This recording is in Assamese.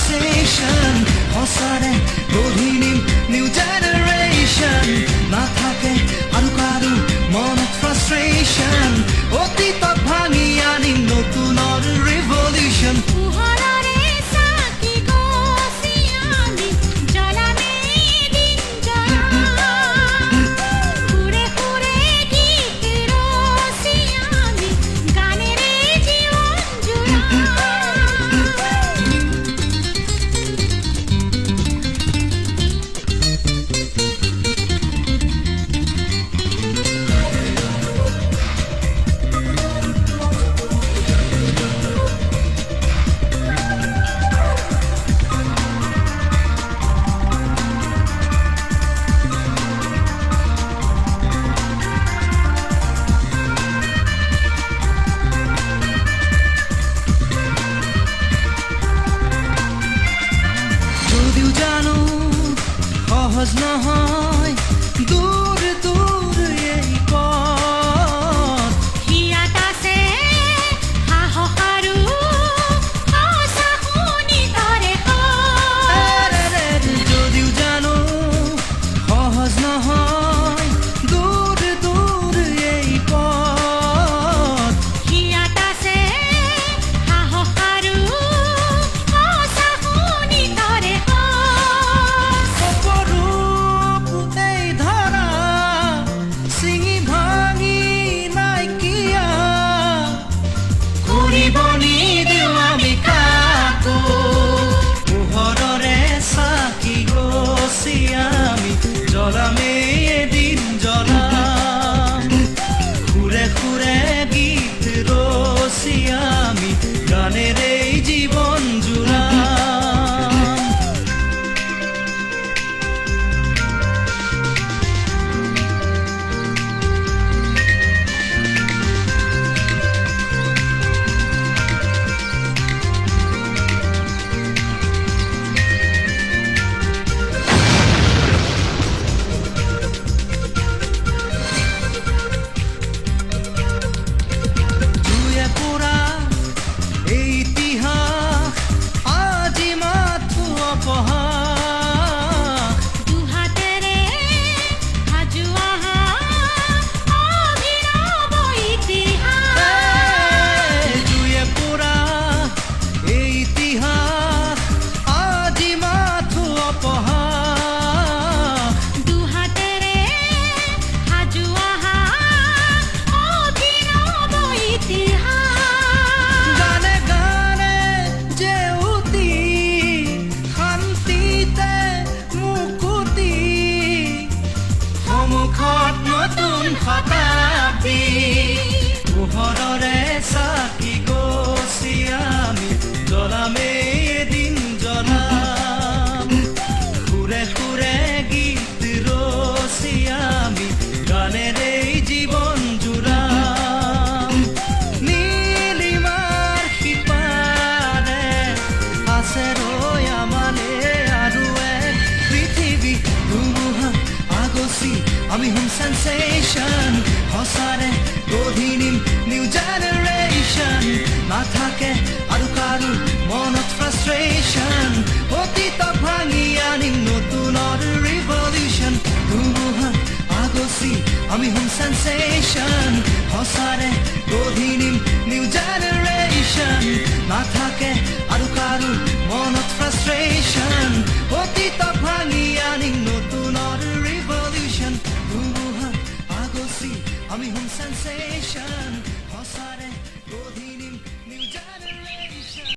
sensation হসাৰে গঢ়িনিম নিউ জেনাৰেশন নাথাকে আৰু কাৰো মনত ফ্ৰাষ্ট্ৰেশ্যন অতীতক ভাঙি আনিম নতুনৰ ৰিভলিউশ্যন সহজ নহয় দূৰ দূৰ এই পথ হিয়াত আছে সাহস আৰু আশা শুনি তৰে যদিও জানো সহজ নহয় দূৰ দূৰ এই পথ হিয়াত আছে সাহস আৰু আশা শুনি তৰে জ্বলামে এদিন জ্বলাম ঘুৰে ঘুৰে গীত ৰচি আমি গানেৰ এই জীবন জুড়াম পোহৰৰে চাকি গছি আমি জ্বলামে এদিন জ্বলাম ঘুৰে ঘুৰে গীত ৰচি আমি গানেৰ এই জীবন জুড়াম নীলিমাৰ সিপাৰে আছে ৰৈ আমালে আৰু এক পৃথিৱী ধুমুহা আগচি আমি হম সেন্সেশন হসাৰে গঢ়িনিম নিউ জেনাৰেশন নাথাকে আৰু কাৰো মনত ফ্ৰাষ্ট্ৰেশ্যন অতীতক ভাঙি আনিম নতুনৰ ৰিভলিউশ্যন ধুমুহা আগচি আমি হম সেন্সেশন হসাৰে